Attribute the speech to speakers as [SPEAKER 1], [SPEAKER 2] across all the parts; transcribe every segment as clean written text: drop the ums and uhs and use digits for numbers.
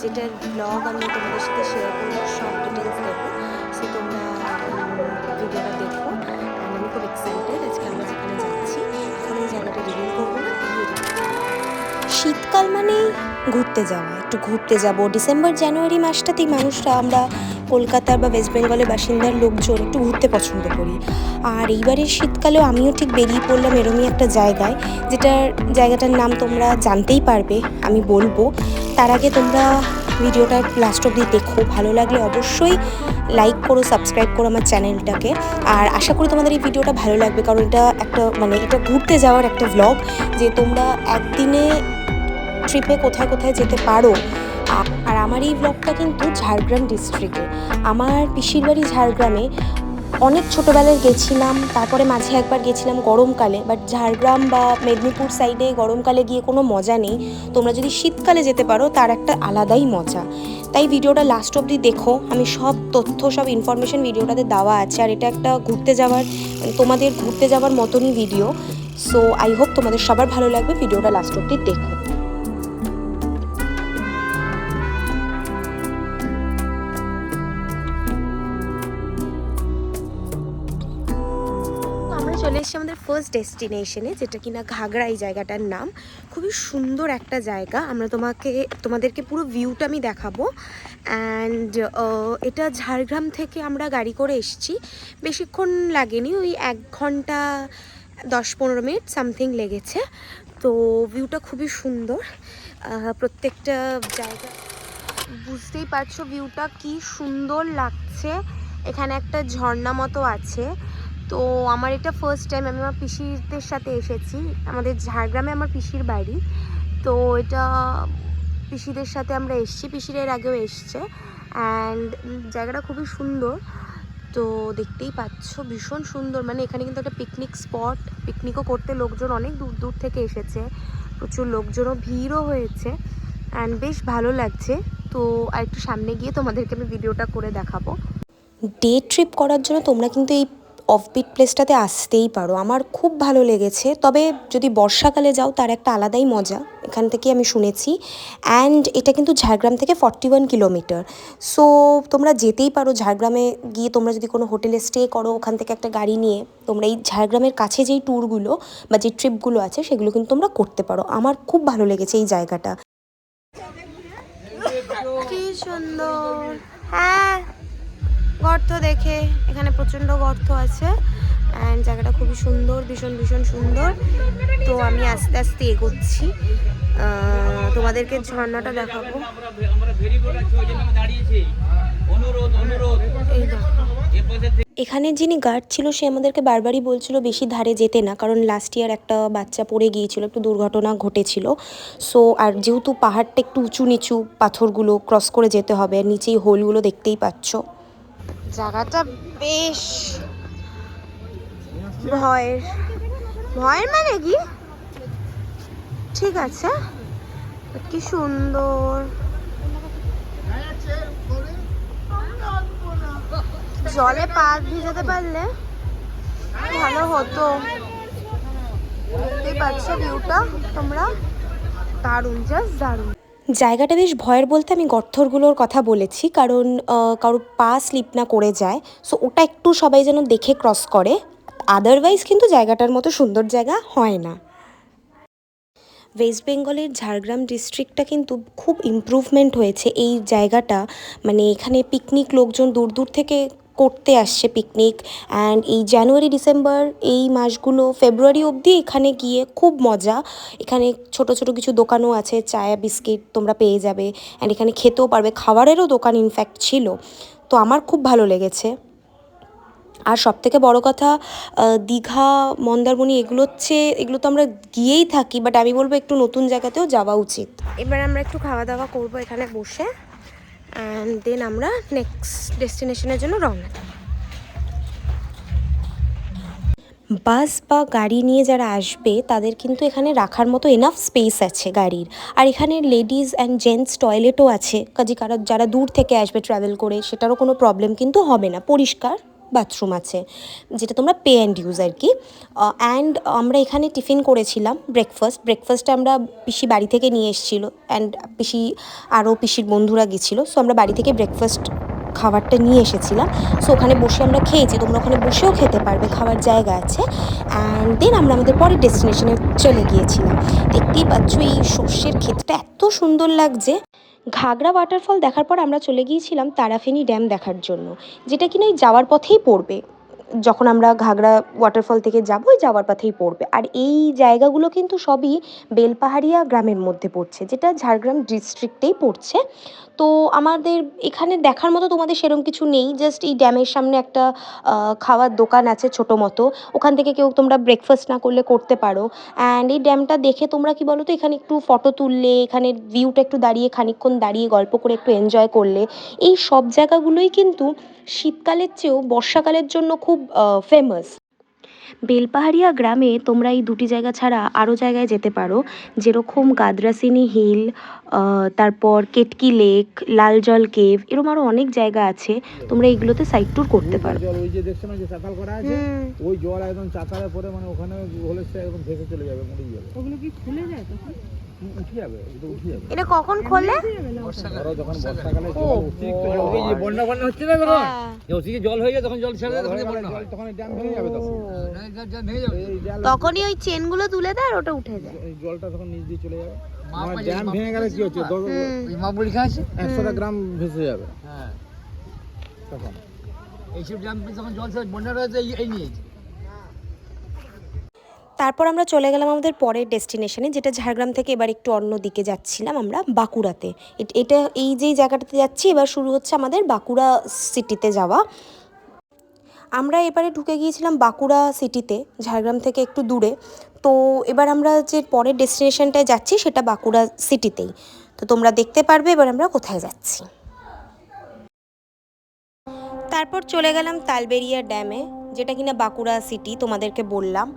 [SPEAKER 1] যেটার ব্লগ আমি তোমাদের সাথে শেয়ার করবো, সব ডিটেলস দেবো। সো তোমরা ভিডিওটা দেখো। অ্যান্ড আমি খুব এক্সাইটেড আজকে আমরা যেখানে যাচ্ছি। এখন এই জায়গাটা রিভিল করবো না, গিয়ে শীতকাল মানেই ঘুরতে যাওয়া, একটু ঘুরতে যাব। ডিসেম্বর জানুয়ারি মাসটাতেই মানুষরা, আমরা কলকাতার বা ওয়েস্ট বেঙ্গলের বাসিন্দার লোকজন একটু ঘুরতে পছন্দ করি। আর এইবারের শীতকালেও আমিও ঠিক বেরিয়ে পড়লাম এরমই একটা জায়গায়, জায়গাটার নাম তোমরা জানতেই পারবে, আমি বলবো। তার আগে তোমরা ভিডিওটা লাস্ট অবধি দেখো, ভালো লাগলে অবশ্যই লাইক করো, সাবস্ক্রাইব করো আমার চ্যানেলটাকে। আর আশা করি তোমাদের এই ভিডিওটা ভালো লাগবে, কারণ এটা একটা এটা ঘুরতে যাওয়ার একটা ভ্লগ, যে তোমরা একদিনে ট্রিপে কোথায় কোথায় যেতে পারো। আর আমার এই ব্লগটা কিন্তু ঝাড়গ্রাম ডিস্ট্রিক্টে, আমার পিসির বাড়ি ঝাড়গ্রামে। অনেক ছোটোবেলায় গেছিলাম, তারপরে মাঝে একবার গেছিলাম গরমকালে, বাট ঝাড়গ্রাম বা মেদিনীপুর সাইডে গরমকালে গিয়ে কোনো মজা নেই। তোমরা যদি শীতকালে যেতে পারো তার একটা আলাদাই মজা। তাই ভিডিওটা লাস্ট অবধি দেখো, আমি সব তথ্য, সব ইনফরমেশন ভিডিওটাতে দেওয়া আছে। আর এটা একটা ঘুরতে যাওয়ার, তোমাদের ঘুরতে যাওয়ার মতনই ভিডিও। সো আই হোপ তোমাদের সবার ভালো লাগবে, ভিডিওটা লাস্ট অবধি দেখো। চলে এসেছি আমাদের ফার্স্ট ডেস্টিনেশনে, যেটা কিনা ঘাগড়া। এই জায়গাটার নাম খুবই সুন্দর একটা জায়গা। তোমাদেরকে পুরো ভিউটা আমি দেখাবো। অ্যান্ড এটা ঝাড়গ্রাম থেকে আমরা গাড়ি করে এসেছি, বেশিক্ষণ লাগেনি, ওই 1 ঘন্টা 10-15 মিনিট সামথিং লেগেছে। তো ভিউটা খুবই সুন্দর, প্রত্যেকটা জায়গা বুঝতেই পারছো ভিউটা কি সুন্দর লাগছে। এখানে একটা ঝর্ণা মতো আছে। তো আমার এটা ফার্স্ট টাইম, আমি আমার পিসিদের সাথে এসেছি। আমাদের ঝাড়গ্রামে আমার পিসির বাড়ি, তো এটা পিসিদের সাথে আমরা এসেছি, পিসির এর আগেও এসছে। অ্যান্ড জায়গাটা খুবই সুন্দর, তো দেখতেই পাচ্ছ ভীষণ সুন্দর। মানে এখানে কিন্তু একটা পিকনিক স্পট, পিকনিকও করতে লোকজন অনেক দূর দূর থেকে এসেছে, প্রচুর লোকজনও, ভিড়ও হয়েছে। অ্যান্ড বেশ ভালো লাগছে। তো আর একটু সামনে গিয়ে তোমাদেরকে আমি ভিডিওটা করে দেখাবো। ডে ট্রিপ করার জন্য তোমরা কিন্তু এই অফবিট প্লেসটাতে আসতেই পারো, আমার খুব ভালো লেগেছে। তবে যদি বর্ষাকালে যাও তার একটা আলাদাই মজা, এখান থেকে আমি শুনেছি। অ্যান্ড এটা কিন্তু ঝাড়গ্রাম থেকে 41 কিলোমিটার। সো তোমরা যেতেই পারো ঝাড়গ্রামে গিয়ে। তোমরা যদি কোনো হোটেলে স্টে করো, ওখান থেকে একটা গাড়ি নিয়ে তোমরা এই ঝাড়গ্রামের কাছে যেই ট্যুরগুলো বা যে ট্রিপগুলো আছে সেগুলো কিন্তু তোমরা করতে পারো। আমার খুব ভালো লেগেছে এই জায়গাটা, কি সুন্দর। হ্যাঁ, গর্ত দেখে, এখানে প্রচণ্ড গর্ত আছে। অ্যান্ড জায়গাটা খুবই সুন্দর, ভীষণ ভীষণ সুন্দর। তো আমি আস্তে আস্তে এগোচ্ছি, তোমাদেরকে ঝর্ণাটা দেখাবো। এই দেখো, এখানে যিনি গার্ড ছিল সে আমাদেরকে বারবারই বলছিল বেশি ধারে যেতে না, কারণ লাস্ট ইয়ার একটা বাচ্চা পড়ে গিয়েছিল, একটু দুর্ঘটনা ঘটেছিল। সো আর যেহেতু পাহাড়টা একটু উঁচু নিচু, পাথরগুলো ক্রস করে যেতে হবে, আর নিচেই হোলগুলো দেখতেই পাচ্ছ। জায়গাটা বেশ ভয়ের মানে কি, ঠিক আছে, কি সুন্দর। জলে পা ভিজাতে পারলে ভালো হতো। দেখতেই পাচ্ছ ভিউটা তোমরা, দারুণ, জাস্ট দারুণ। জায়গাটা বেশ ভয়ের বলতে আমি গর্তগুলোর কথা বলেছি, কারণ কারোর পা স্লিপ না করে যায়। সো ওটা একটু সবাই যেন দেখে ক্রস করে, আদারওয়াইজ কিন্তু জায়গাটার মতো সুন্দর জায়গা হয় না। ওয়েস্ট বেঙ্গলের ঝাড়গ্রাম ডিস্ট্রিক্টটা কিন্তু খুব ইমপ্রুভমেন্ট হয়েছে এই জায়গাটা। মানে এখানে পিকনিক লোকজন দূর দূর থেকে করতে আসছে পিকনিক। অ্যান্ড এই জানুয়ারি ডিসেম্বর এই মাসগুলো, ফেব্রুয়ারি অবধি এখানে গিয়ে খুব মজা। এখানে ছোট ছোট কিছু দোকানও আছে, চায়া বিস্কিট তোমরা পেয়ে যাবে। অ্যান্ড এখানে খেতেও পারবে, খাবারেরও দোকান ইনফ্যাক্ট ছিল। তো আমার খুব ভালো লেগেছে। আর সবথেকে বড় কথা, দীঘা, মন্দারমণি এগুলো তো আমরা গিয়েই থাকি, বাট আমি বলবো একটু নতুন জায়গাতেও যাওয়া উচিত। এবার আমরা একটু খাওয়া দাওয়া করবো এখানে বসে, অ্যান্ড দেন আমরা নেক্সট ডেস্টিনেশনের জন্য রওনা দেব। বাস বা গাড়ি নিয়ে যারা আসবে তাদের কিন্তু এখানে রাখার মতো এনাফ স্পেস আছে গাড়ির। আর এখানে লেডিস অ্যান্ড জেন্টস টয়লেটও আছে, যারা দূর থেকে আসবে ট্রাভেল করে, সেটারও কোনো প্রবলেম কিন্তু হবে না, পরিষ্কার বাথরুম আছে, যেটা তোমরা পে অ্যান্ড ইউজ আর কি। অ্যান্ড আমরা এখানে টিফিন করেছিলাম, ব্রেকফাস্টটা আমরা পিসি বাড়ি থেকে নিয়ে এসেছিলো, অ্যান্ড পিসি আরও পিসির বন্ধুরা গেছিলো, সো আমরা বাড়ি থেকে ব্রেকফাস্ট খাবারটা নিয়ে এসেছিলাম। সো ওখানে বসে আমরা খেয়েছি, তোমরা ওখানে বসেও খেতে পারবে, খাওয়ার জায়গা আছে। অ্যান্ড দেন আমরা আমাদের পরের ডেস্টিনেশনে চলে গিয়েছিলাম। দেখতেই পাচ্ছ এই সর্ষের ক্ষেতটা এত সুন্দর লাগছে। ঘাগড়া ওয়াটারফল দেখার পর আমরা চলে গিয়েছিলাম তারাফেনী ড্যাম দেখার জন্য, যেটা কিনা ওই যাওয়ার পথেই পড়বে। যখন আমরা ঘাগড়া ওয়াটারফল থেকে যাবো ওই যাওয়ার পথেই পড়বে। আর এই জায়গাগুলো কিন্তু সবই বেলপাহাড়িয়া গ্রামের মধ্যে পড়ছে, যেটা ঝাড়গ্রাম ডিস্ট্রিক্টেই পড়ছে। তো আমাদের এখানে দেখার মতো তোমাদের সেরকম কিছু নেই, জাস্ট এই ড্যামের সামনে একটা খাওয়ার দোকান আছে ছোটো মতো, ওখান থেকে কেউ তোমরা ব্রেকফাস্ট না করলে করতে পারো। অ্যান্ড এই ড্যামটা দেখে তোমরা কি বলো তো, এখানে একটু ফটো তুললে, এখানের ভিউটা একটু দাঁড়িয়ে খানিকক্ষণ দাঁড়িয়ে গল্প করে একটু এনজয় করলে, এই সব জায়গাগুলোই কিন্তু শীতকালের চেয়েও বর্ষাকালের জন্য খুব ফেমাস। বেলপাহাড়িয়া গ্রামে তোমরা এই দুটি জায়গা ছাড়া আরও জায়গায় যেতে পারো, যেরকম গাদরাসিনি হিল, তারপর কেটকি লেক, লাল জল কেভ, এরকম আরও অনেক জায়গা আছে, তোমরা এইগুলোতে সাইড ট্যুর করতে পারো।
[SPEAKER 2] জল ওই যে দেখছো না যে চাতাল করা আছে, ওই জল একদম চাতালের পরে মানে ওখানে হলে সে একদম ভেসে চলে যাবে, মরে যাবে। ওগুলো কি খুলে যায় তখন? উঠে যাবে, উঠে যাবে।
[SPEAKER 1] এটা কখন খোলে?
[SPEAKER 2] বর্ষাকালে, যখন বর্ষাকালে অতিরিক্ত জল ওই যে বন্যা হচ্ছে না তখন, অতিরিক্ত জল হয়ে যায়, তখন জল ছেড়ে দেয়, তখন বন্যা হয়, তখন ড্যাম ভেঙে যাবে, তখন ড্যাম ভেঙে যাবে,
[SPEAKER 1] তখনই ওই চেনগুলো তুলে দেয় আর ওটা উঠে যায়,
[SPEAKER 2] এই জলটা তখন নিচ দিয়ে চলে যাবে। মানে ড্যাম ভেঙে গেলে কি হচ্ছে, 100 গ্রাম ভেসে যাবে। হ্যাঁ, তখন এইসব ড্যাম যখন জল ছেড়ে বন্যা রয়েছে এই নিয়েছে।
[SPEAKER 1] তারপর আমরা চলে গেলাম আমাদের পরের ডেস্টিনেশনে, যেটা ঝাড়গ্রাম থেকে এবার একটু অন্য দিকে যাচ্ছিলাম আমরা, বাঁকুড়াতে। এটা এই যেই জায়গাটাতে যাচ্ছি এবার শুরু হচ্ছে আমাদের বাঁকুড়া সিটিতে যাওয়া। আমরা এবারে ঢুকে গিয়েছিলাম বাঁকুড়া সিটিতে, ঝাড়গ্রাম থেকে একটু দূরে। তো এবার আমরা যে পরের ডেস্টিনেশনটায় যাচ্ছি সেটা বাঁকুড়া সিটিতেই। তো তোমরা দেখতে পারবে এবার আমরা কোথায় যাচ্ছি। তারপর চলে গেলাম তালবেরিয়া ড্যামে, যেটা কিনা বাঁকুড়া সিটি তোমাদেরকে বললাম।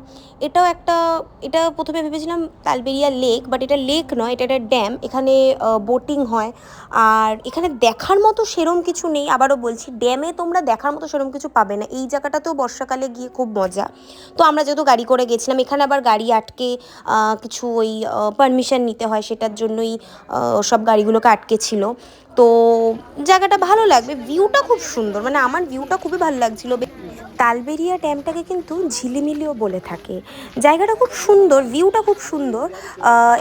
[SPEAKER 1] এটা প্রথমে ভেবেছিলাম তালবেরিয়া লেক, বাট এটা লেক নয়, এটা একটা ড্যাম। এখানে বোটিং হয়, আর এখানে দেখার মতো সেরম কিছু নেই। আবারও বলছি, ড্যামে তোমরা দেখার মতো সেরম কিছু পাবে না। এই জায়গাটাতেও বর্ষাকালে গিয়ে খুব মজা। তো আমরা যেহেতু গাড়ি করে গেছিলাম, এখানে আবার গাড়ি আটকে কিছু ওই পারমিশন নিতে হয়, সেটার জন্যই সব গাড়িগুলোকে আটকে ছিল। তো জায়গাটা ভালো লাগবে, ভিউটা খুব সুন্দর, মানে আমার ভিউটা খুবই ভালো লাগছিলো। তালবেরিয়া ড্যামটাকে কিন্তু ঝিলিমিলিও বলে থাকে। জায়গাটা খুব সুন্দর, ভিউটা খুব সুন্দর।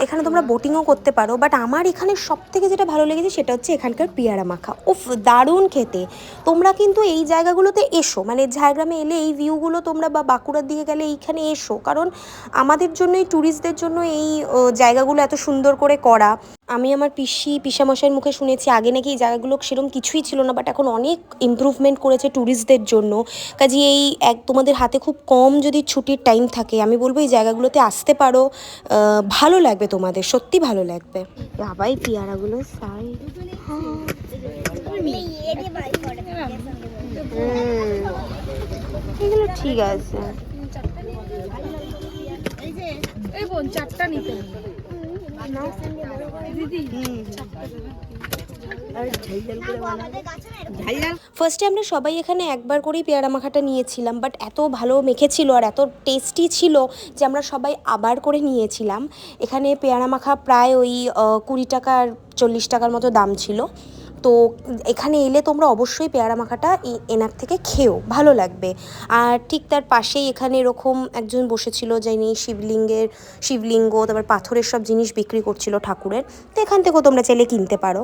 [SPEAKER 1] এখানে তোমরা বোটিংও করতে পারো, বাট আমার এখানে সবথেকে যেটা ভালো লেগেছে সেটা হচ্ছে এখানকার পেয়ারা মাখা। উফ, দারুণ খেতে। তোমরা কিন্তু এই জায়গাগুলোতে এসো, মানে ঝাড়গ্রামে এলে এই ভিউগুলো তোমরা, বা বাঁকুড়ার দিকে গেলে এইখানে এসো, কারণ আমাদের জন্য, এই ট্যুরিস্টদের জন্য এই জায়গাগুলো এত সুন্দর করে করা। আমি আমার পিসামশাইয়ের মুখে শুনেছি আগে নাকি এই জায়গাগুলো সেরকম কিছুই ছিল না, বাট এখন অনেক ইমপ্রুভমেন্ট করেছে ট্যুরিস্টদের জন্য। কাজে এই তোমাদের হাতে খুব কম যদি ছুটির টাইম থাকে, আমি বলবো এই জায়গাগুলোতে আসতে পারো, ভালো লাগবে তোমাদের, সত্যি ভালো লাগবে। বাবাই পেয়ারাগুলো সাই, এগুলো ঠিক আছে। চারটা নিতে ফার্স্টে আমরা সবাই এখানে একবার করেই পেয়ারা মাখাটা নিয়েছিলাম, বাট এত ভালো মেখেছিল আর এত টেস্টি ছিল যে আমরা সবাই আবার করে নিয়েছিলাম। এখানে পেয়ারা মাখা প্রায় ওই 20 টাকা আর 40 টাকার মতো দাম ছিল। তো এখানে এলে তোমরা অবশ্যই পেয়ারা মাখাটা এনার থেকে খেও, ভালো লাগবে। আর ঠিক তার পাশেই এখানে এরকম একজন বসেছিল, যিনি শিবলিঙ্গ, তারপর পাথরের সব জিনিস বিক্রি করছিল ঠাকুরের। তো এখান থেকেও তোমরা চাইলে কিনতে পারো।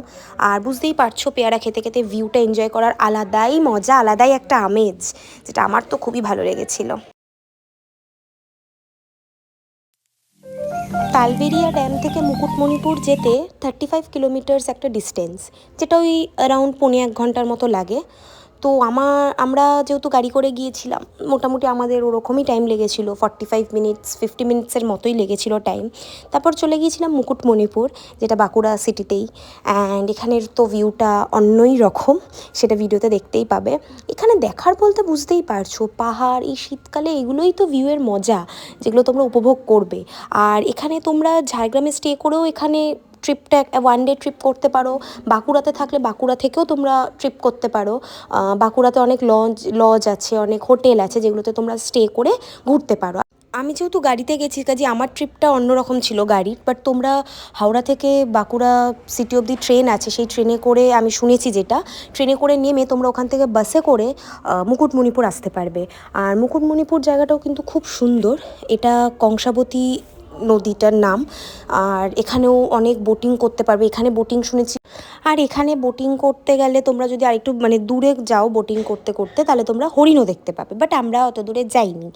[SPEAKER 1] আর বুঝতেই পারছো, পেয়ারা খেতে খেতে ভিউটা এনজয় করার আলাদাই মজা, আলাদাই একটা আমেজ, যেটা আমার তো খুবই ভালো লেগেছিল। তালবেরিয়া ড্যাম থেকে মুকুটমণিপুর যেতে 35 কিলোমিটার্স একটা ডিস্টেন্স, যেটা ওই অ্যারাউন্ড 1.25 ঘন্টার মতো লাগে। তো আমরা যেহেতু গাড়ি করে গিয়েছিলাম, মোটামুটি আমাদের ওরকমই টাইম লেগেছিলো, 45 মিনিটস 50 মিনিটসের মতোই লেগেছিলো টাইম। তারপর চলে গিয়েছিলাম মুকুটমণিপুর, যেটা বাঁকুড়া সিটিতেই। অ্যান্ড এখানের তো ভিউটা অন্যই রকম, সেটা ভিডিওতে দেখতেই পাবে। এখানে দেখার বলতে বুঝতেই পারছো, পাহাড়, এই শীতকালে এগুলোই তো ভিউয়ের মজা, যেগুলো তোমরা উপভোগ করবে। আর এখানে তোমরা ঝাড়গ্রামে স্টে করেও এখানে ট্রিপটা ওয়ান ডে ট্রিপ করতে পারো। বাঁকুড়াতে থাকলে বাঁকুড়া থেকেও তোমরা ট্রিপ করতে পারো। বাঁকুড়াতে অনেক লজ আছে, অনেক হোটেল আছে যেগুলোতে তোমরা স্টে করে ঘুরতে পারো। আমি যেহেতু গাড়িতে গেছি কাজে আমার ট্রিপটা অন্যরকম ছিল গাড়ির, বাট তোমরা হাওড়া থেকে বাঁকুড়া সিটি অবধি ট্রেন আছে, সেই ট্রেনে করে আমি শুনেছি যেটা, ট্রেনে করে নেমে তোমরা ওখান থেকে বাসে করে মুকুটমণিপুর আসতে পারবে। আর মুকুটমণিপুর জায়গাটাও কিন্তু খুব সুন্দর, এটা কংসাবতী নদীটার নাম। আর এখানেও অনেক বোটিং করতে পারবে, এখানে বোটিং শুনেছি। আর এখানে বোটিং করতে গেলে তোমরা যদি আরেকটু মানে দূরে যাও বোটিং করতে করতে, তাহলে তোমরা হরিণও দেখতে পাবে, বাট আমরা অত দূরে যাইনি।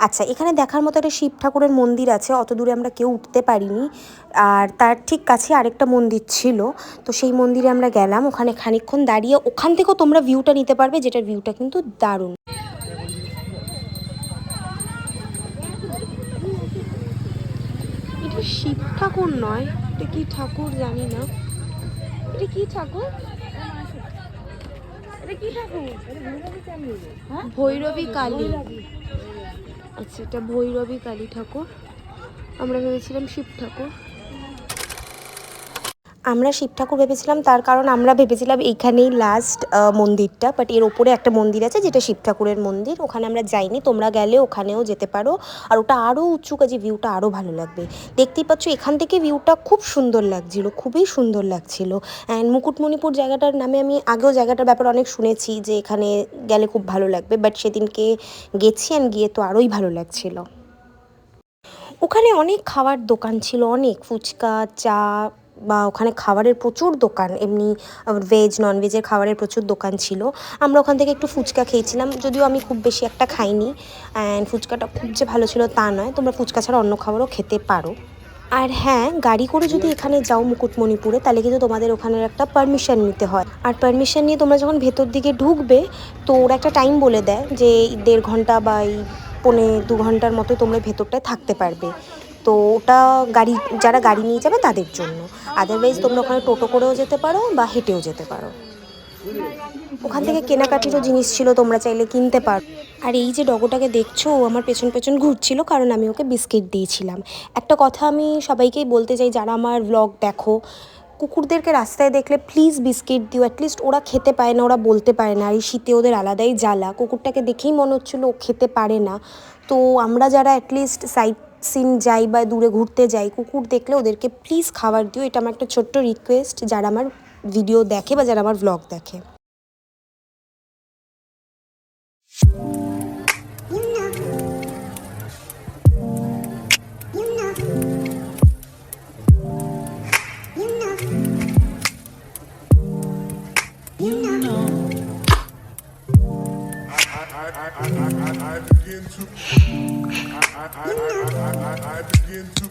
[SPEAKER 1] আচ্ছা, এখানে দেখার মতো একটা শিব ঠাকুরের মন্দির আছে, অত দূরে আমরা কেউ উঠতে পারিনি। আর তার ঠিক কাছে আরেকটা মন্দির ছিল, তো সেই মন্দিরে আমরা গেলাম, ওখানে খানিকক্ষণ দাঁড়িয়ে ওখান থেকেও তোমরা ভিউটা নিতে পারবে, যেটার ভিউটা কিন্তু দারুণ। এটা শিব ঠাকুর নয়, এটা কি ঠাকুর জানি না। এটা কি ঠাকুর? এটা কি ঠাকুর? ভৈরবী কালী। আচ্ছা, এটা ভৈরবী কালী ঠাকুর। আমরা ভেবেছিলাম শিব ঠাকুর। আমরা শিব ঠাকুর ভেবেছিলাম, তার কারণ আমরা ভেবেছিলাম এইখানেই লাস্ট মন্দিরটা, বাট এর ওপরে একটা মন্দির আছে যেটা শিব ঠাকুরের মন্দির, ওখানে আমরা যাইনি। তোমরা গেলে ওখানেও যেতে পারো, আর ওটা আরও উঁচু, কাজে ভিউটা আরও ভালো লাগবে। দেখতেই পাচ্ছ এখান থেকে ভিউটা খুব সুন্দর লাগছিল, খুবই সুন্দর লাগছিল। অ্যান্ড মুকুটমণিপুর জায়গাটার নামে আমি আগেও জায়গাটার ব্যাপারে অনেক শুনেছি যে এখানে গেলে খুব ভালো লাগবে, বাট সেদিনকে গেছি অ্যান্ড গিয়ে তো আরোই ভালো লাগছিল। ওখানে অনেক খাবার দোকান ছিল, অনেক ফুচকা, চা, বা ওখানে খাবারের প্রচুর দোকান, এমনি ভেজ নন ভেজের খাবারের প্রচুর দোকান ছিল। আমরা ওখান থেকে একটু ফুচকা খেয়েছিলাম, যদিও আমি খুব বেশি একটা খাইনি, অ্যান্ড ফুচকাটা খুব যে ভালো ছিল তা নয়, তোমরা ফুচকা ছাড়া অন্য খাবারও খেতে পারো। আর হ্যাঁ, গাড়ি করে যদি এখানে যাও মুকুটমণিপুরে, তাহলে কিন্তু তোমাদের ওখানের একটা পারমিশন নিতে হয়। আর পারমিশন নিয়ে তোমরা যখন ভেতর দিকে ঢুকবে, তো ওরা একটা টাইম বলে দেয় যে 1.5 ঘন্টা বা 1.25 ঘন্টার মতো তোমরা ভেতরটায় থাকতে পারবে। তো ওটা যারা গাড়ি নিয়ে যাবে তাদের জন্য। আদারওয়াইজ তোমরা ওখানে টোটো করেও যেতে পারো বা হেঁটেও যেতে পারো। ওখান থেকে কেনাকাটিরও জিনিস ছিল, তোমরা চাইলে কিনতে পারো। আর এই যে ডগোটাকে দেখছো, ও আমার পেছন পেছন ঘুরছিল, কারণ আমি ওকে বিস্কিট দিয়েছিলাম। একটা কথা আমি সবাইকেই বলতে চাই, যারা আমার ব্লগ দেখো, কুকুরদেরকে রাস্তায় দেখলে প্লিজ বিস্কিট দিও। অ্যাটলিস্ট ওরা খেতে পায় না, ওরা বলতে পারে না, আর এই শীতে ওদের আলাদাই জ্বালা। কুকুরটাকে দেখেই মনে হচ্ছিলো ও খেতে পারে না। তো আমরা যারা অ্যাটলিস্ট সাইট সিন যাই বা দূরে ঘুরতে যাই, কুকুর দেখলে ওদেরকে প্লিজ খাবার দিও। এটা আমার একটা ছোট্ট রিকোয়েস্ট, যারা আমার ভিডিও দেখে বা যারা আমার ব্লগ দেখে। I begin to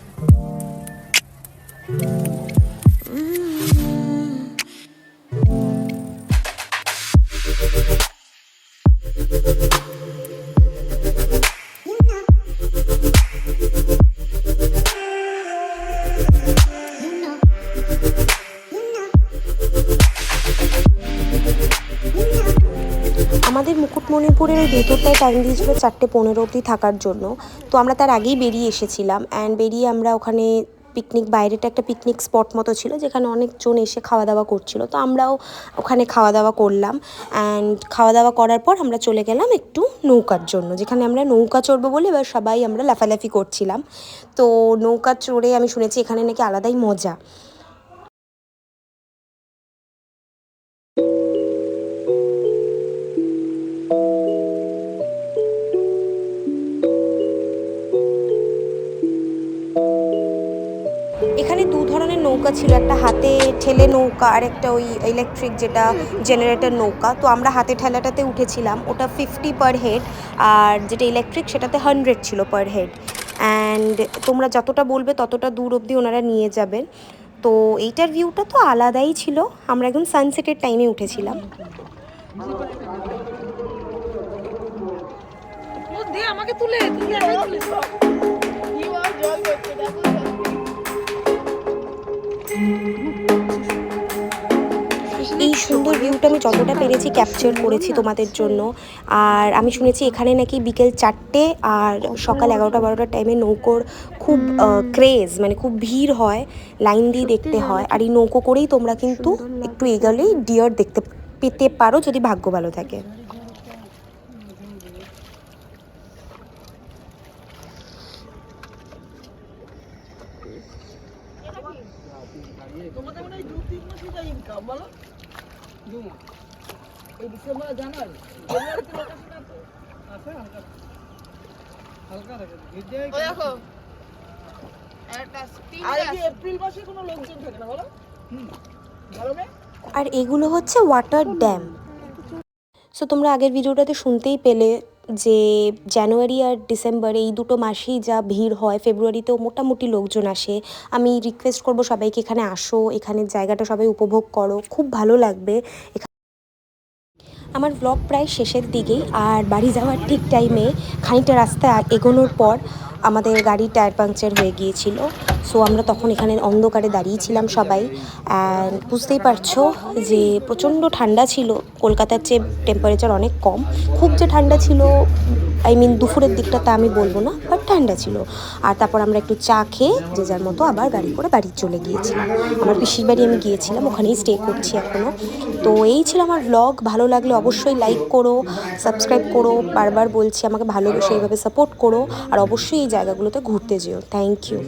[SPEAKER 1] আমাদের মুকুটমণিপুরের ওই ভেতরটায় টাইম দিয়েছিল 4:15 অবধি থাকার জন্য। তো আমরা তার আগেই বেরিয়ে এসেছিলাম, অ্যান্ড বেরিয়ে আমরা ওখানে বাইরেটা একটা পিকনিক স্পট মতো ছিল, যেখানে অনেকজন এসে খাওয়া দাওয়া করছিল। তো আমরাও ওখানে খাওয়া দাওয়া করলাম, অ্যান্ড খাওয়া দাওয়া করার পর আমরা চলে গেলাম একটু নৌকার জন্য, যেখানে আমরা নৌকা চড়বো বলে এবার সবাই আমরা লাফালাফি করছিলাম। তো নৌকা চড়ে আমি শুনেছি এখানে নাকি আলাদাই মজা। এখানে 2 ধরনের নৌকা ছিল, একটা হাতে ঠেলে নৌকা আর একটা ওই ইলেকট্রিক যেটা জেনারেটর নৌকা। তো আমরা হাতে ঠেলাটাতে উঠেছিলাম, ওটা 50 পার হেড, আর যেটা ইলেকট্রিক সেটাতে 100 ছিল পার হেড। অ্যান্ড তোমরা যতটা বলবে ততটা দূর অবধি ওনারা নিয়ে যাবেন। তো এইটার ভিউটা তো আলাদাই ছিল, আমরা একদম সানসেটের টাইমে উঠেছিলাম। আমাকে তুলে এই সুন্দর ভিউটা আমি যতটা পেরেছি ক্যাপচার করেছি তোমাদের জন্য। আর আমি শুনেছি এখানে নাকি বিকেল 4টে আর সকাল 11টা-12টার টাইমে নৌকোর খুব ক্রেজ, মানে খুব ভিড় হয়, লাইন দিয়ে দেখতে হয়। আর এই নৌকো করেই তোমরা কিন্তু একটু এগোলেই ডিয়ার দেখতে পেতে পারো যদি ভাগ্য ভালো থাকে। আর এগুলো হচ্ছে ওয়াটার ড্যাম। সো তোমরা আগের ভিডিওটাতে শুনতেই পেলে যে জানুয়ারি আর ডিসেম্বর এই দুটো মাসেই যা ভিড় হয়, ফেব্রুয়ারিতেও মোটামুটি লোকজন আসে। আমি রিকোয়েস্ট করব সবাইকে এখানে আসো, এখানের জায়গাটা সবাই উপভোগ করো, খুব ভালো লাগবে। আমার ব্লগ প্রায় শেষের দিকেই, আর বাড়ি যাওয়ার ঠিক টাইমে খানিকটা রাস্তা এগোনোর পর আমাদের গাড়ির টায়ার পাংচার হয়ে গিয়েছিল। সো আমরা তখন এখানে অন্ধকারে দাঁড়িয়েছিলাম সবাই। অ্যান্ড বুঝতেই পারছো যে প্রচণ্ড ঠান্ডা ছিল, কলকাতার চেয়ে টেম্পারেচার অনেক কম। খুব যে ঠান্ডা ছিল দুপুরের দিকটা তা আমি বলবো না, বাট ঠান্ডা ছিল। আর তারপর আমরা একটু চা খেয়ে যে যার মতো আবার গাড়ি করে বাড়ি চলে গিয়েছিলাম। আমার পিসির বাড়ি আমি গিয়েছিলাম, ওখানেই স্টে করছি এখনও। তো এই ছিল আমার ব্লগ। ভালো লাগলে অবশ্যই লাইক করো, সাবস্ক্রাইব করো, বারবার বলছি আমাকে ভালোবেসে এইভাবে সাপোর্ট করো, আর অবশ্যই এই জায়গাগুলোতে ঘুরতে যেও। Thank you.